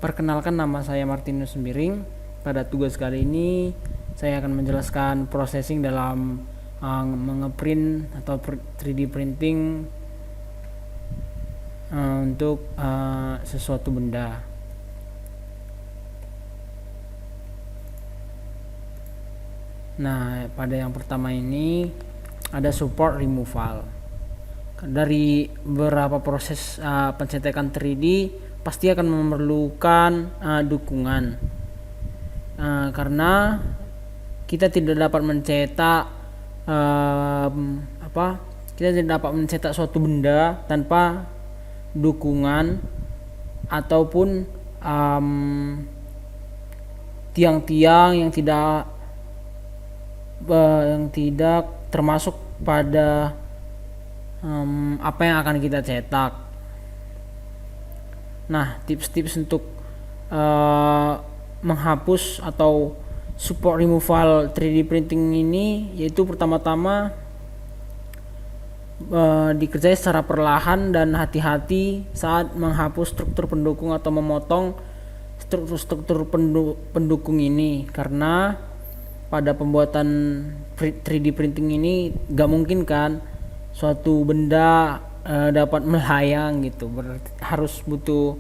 Perkenalkan, nama saya Martinus Sembiring. Pada tugas kali ini saya akan menjelaskan processing dalam mengeprint atau 3D printing untuk sesuatu benda. Nah, pada yang pertama ini ada support removal. Dari beberapa proses pencetakan 3D pasti akan memerlukan dukungan, karena kita tidak dapat mencetak suatu benda tanpa dukungan ataupun tiang-tiang yang tidak termasuk pada apa yang akan kita cetak. Nah, tips-tips untuk menghapus atau support removal 3D printing ini yaitu pertama-tama dikerjakan secara perlahan dan hati-hati saat menghapus struktur pendukung atau memotong struktur pendukung ini, karena pada pembuatan 3D printing ini gak mungkin kan suatu benda dapat melayang gitu. Harus butuh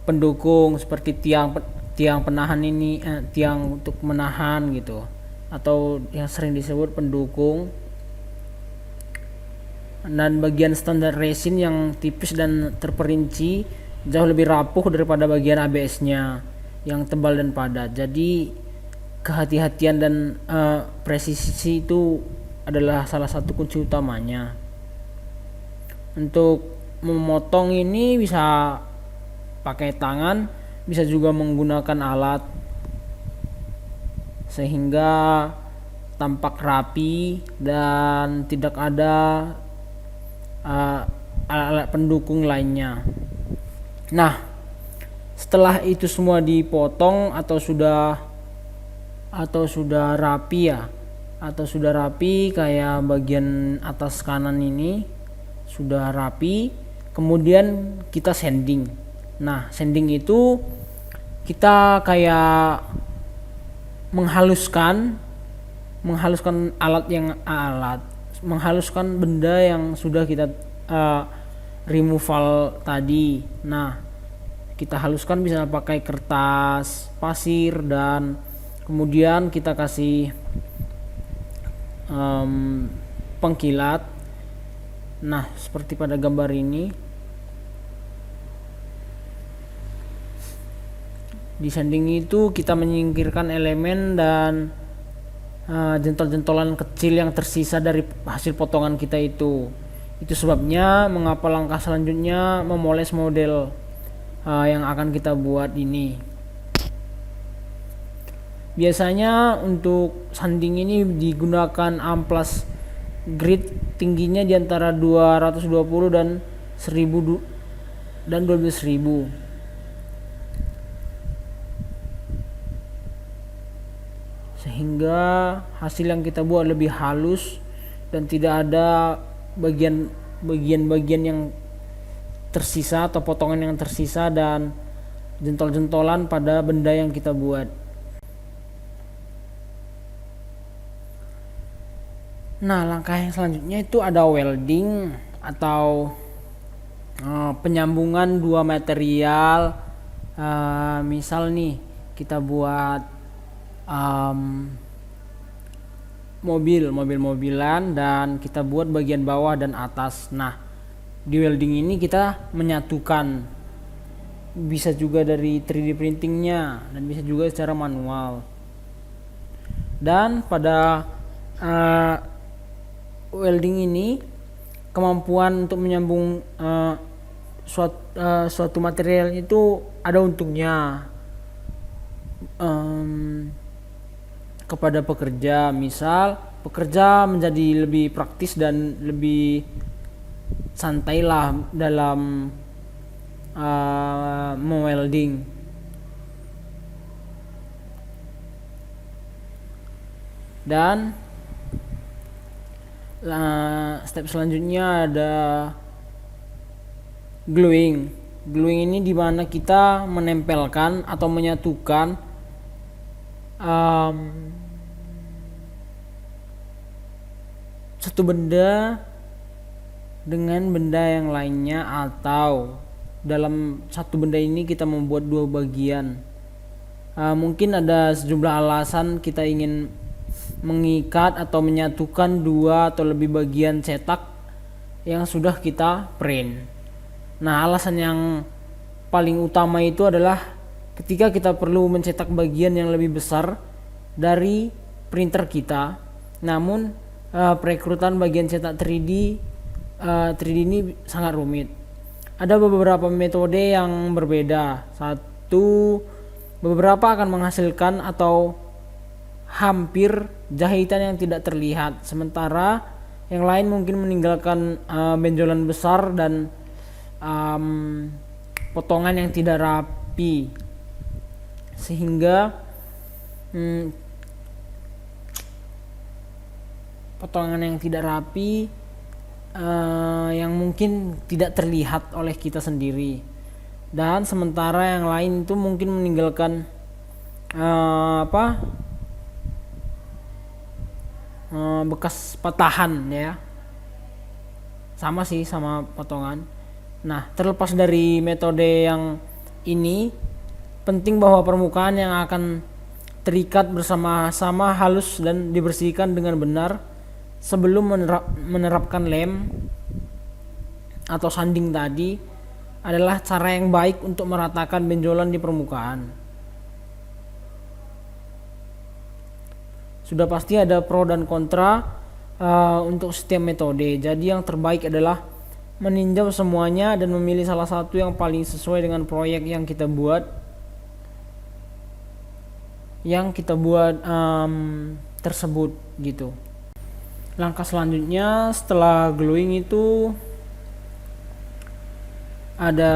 pendukung seperti tiang penahan ini, tiang untuk menahan gitu, atau yang sering disebut pendukung. Dan bagian standar resin yang tipis dan terperinci jauh lebih rapuh daripada bagian ABS-nya yang tebal dan padat. Jadi kehati-hatian dan presisi itu adalah salah satu kunci utamanya. Untuk memotong ini bisa pakai tangan, bisa juga menggunakan alat sehingga tampak rapi dan tidak ada alat pendukung lainnya. Nah, setelah itu semua dipotong atau sudah rapi kayak bagian atas kanan ini sudah rapi, kemudian kita sanding. Nah, sanding itu kita kayak menghaluskan menghaluskan benda yang sudah kita removal tadi. Nah, kita haluskan bisa pakai kertas, pasir, dan kemudian kita kasih pengkilat. Nah, seperti pada gambar ini. Di sanding itu kita menyingkirkan elemen dan jentol-jentolan kecil yang tersisa dari hasil potongan kita itu. Itu sebabnya mengapa langkah selanjutnya memoles model yang akan kita buat ini. Biasanya untuk sanding ini digunakan amplas grit, tingginya di antara 220 dan 1000 dan 12.000. Sehingga hasil yang kita buat lebih halus dan tidak ada bagian-bagian yang tersisa atau potongan yang tersisa dan jentol-jentolan pada benda yang kita buat. Nah, langkah yang selanjutnya itu ada welding atau penyambungan dua material. Misal nih kita buat mobil-mobilan dan kita buat bagian bawah dan atas. Nah, di welding ini kita menyatukan, bisa juga dari 3D printingnya dan bisa juga secara manual. Dan pada welding ini kemampuan untuk menyambung suatu material itu ada untungnya kepada pekerja. Misal pekerja menjadi lebih praktis dan lebih santailah dalam mewelding. Dan step selanjutnya ada gluing. Gluing ini dimana kita menempelkan atau menyatukan satu benda dengan benda yang lainnya, atau dalam satu benda ini kita membuat dua bagian. Mungkin ada sejumlah alasan kita ingin mengikat atau menyatukan dua atau lebih bagian cetak yang sudah kita print. Nah, alasan yang paling utama itu adalah ketika kita perlu mencetak bagian yang lebih besar dari printer kita, namun perekrutan bagian cetak 3D ini sangat rumit. Ada beberapa metode yang berbeda. Beberapa akan menghasilkan atau hampir jahitan yang tidak terlihat, sementara yang lain mungkin meninggalkan benjolan besar dan potongan yang tidak rapi, sehingga potongan yang tidak rapi yang mungkin tidak terlihat oleh kita sendiri, dan sementara yang lain itu mungkin meninggalkan bekas patahan ya, sama potongan. Nah, terlepas dari metode yang ini, penting bahwa permukaan yang akan terikat bersama-sama halus dan dibersihkan dengan benar sebelum menerapkan lem atau sanding tadi adalah cara yang baik untuk meratakan benjolan di permukaan. Sudah pasti ada pro dan kontra untuk setiap metode. Jadi yang terbaik adalah meninjau semuanya dan memilih salah satu yang paling sesuai dengan proyek yang kita buat. Tersebut gitu. Langkah selanjutnya setelah gluing itu ada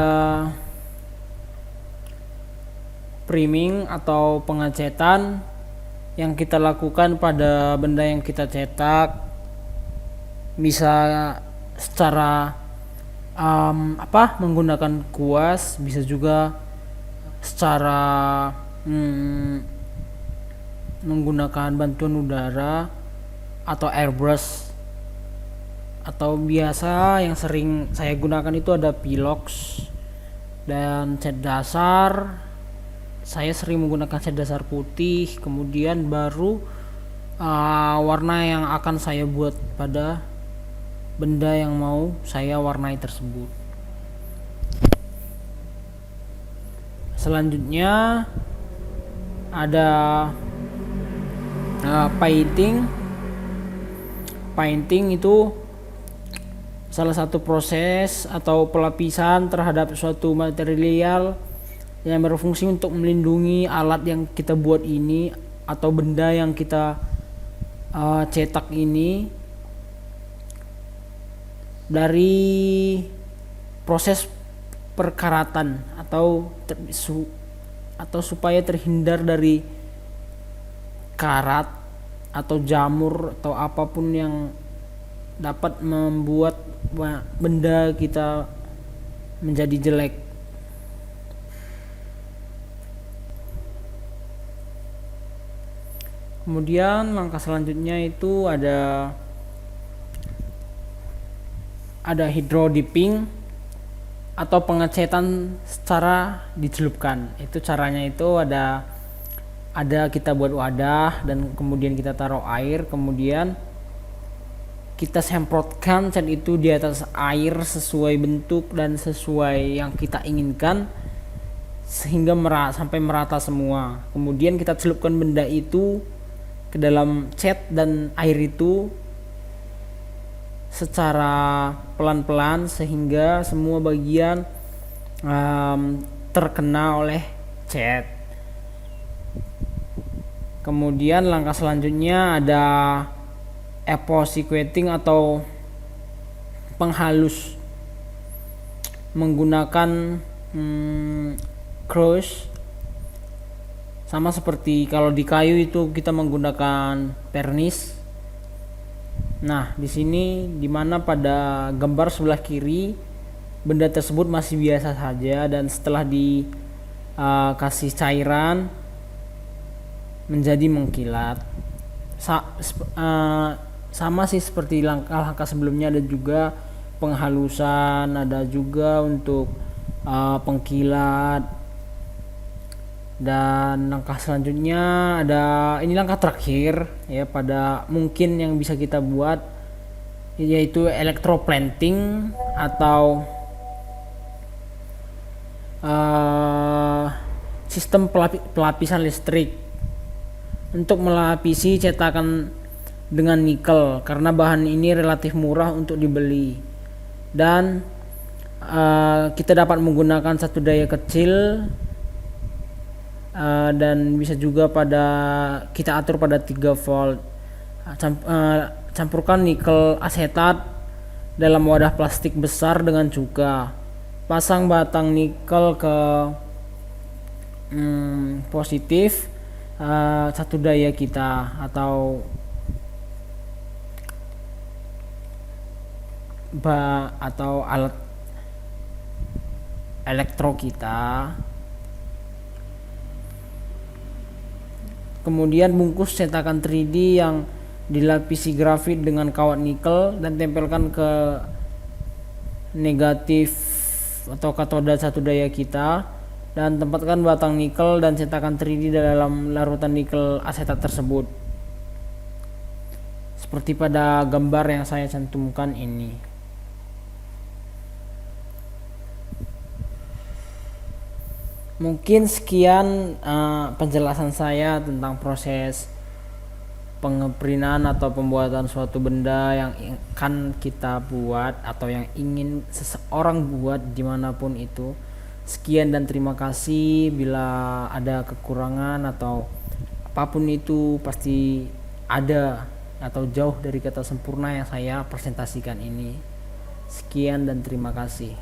priming atau pengecetan yang kita lakukan pada benda yang kita cetak, bisa secara menggunakan kuas, bisa juga secara menggunakan bantuan udara atau airbrush, atau biasa yang sering saya gunakan itu ada pilox dan cat dasar. Saya sering menggunakan cat dasar putih, kemudian baru warna yang akan saya buat pada benda yang mau saya warnai tersebut. Selanjutnya ada painting. Painting itu salah satu proses atau pelapisan terhadap suatu material yang berfungsi untuk melindungi alat yang kita buat ini atau benda yang kita cetak ini dari proses perkaratan atau supaya terhindar dari karat atau jamur atau apapun yang dapat membuat benda kita menjadi jelek. Kemudian langkah selanjutnya itu ada hydro dipping atau pengecetan secara dicelupkan. Itu caranya itu ada kita buat wadah dan kemudian kita taruh air, kemudian kita semprotkan cat itu di atas air sesuai bentuk dan sesuai yang kita inginkan sehingga sampai merata semua. Kemudian kita celupkan benda itu ke dalam cat dan air itu secara pelan-pelan sehingga semua bagian terkena oleh cat. Kemudian langkah selanjutnya ada epoxy coating atau penghalus menggunakan crush. Sama seperti kalau di kayu itu kita menggunakan vernis. Nah, di sini dimana pada gambar sebelah kiri benda tersebut masih biasa saja, dan setelah dikasih cairan menjadi mengkilat. Sama sih seperti langkah-langkah sebelumnya, ada juga penghalusan, ada juga untuk pengkilat, dan langkah selanjutnya ini langkah terakhir ya pada mungkin yang bisa kita buat, yaitu electroplanting atau sistem pelapisan listrik untuk melapisi cetakan dengan nikel, karena bahan ini relatif murah untuk dibeli, dan kita dapat menggunakan satu daya kecil, dan bisa juga kita atur pada 3 volt. Campurkan nikel asetat dalam wadah plastik besar dengan cuka. Pasang batang nikel ke positif satu daya kita atau alat elektro kita. Kemudian bungkus cetakan 3D yang dilapisi grafit dengan kawat nikel dan tempelkan ke negatif atau katoda satu daya kita, dan tempatkan batang nikel dan cetakan 3D dalam larutan nikel asetat tersebut seperti pada gambar yang saya cantumkan ini. Mungkin sekian penjelasan saya tentang proses pengeprinan atau pembuatan suatu benda yang akan kita buat atau yang ingin seseorang buat dimanapun itu. Sekian dan terima kasih. Bila ada kekurangan atau apapun itu, pasti ada atau jauh dari kata sempurna yang saya presentasikan ini. Sekian dan terima kasih.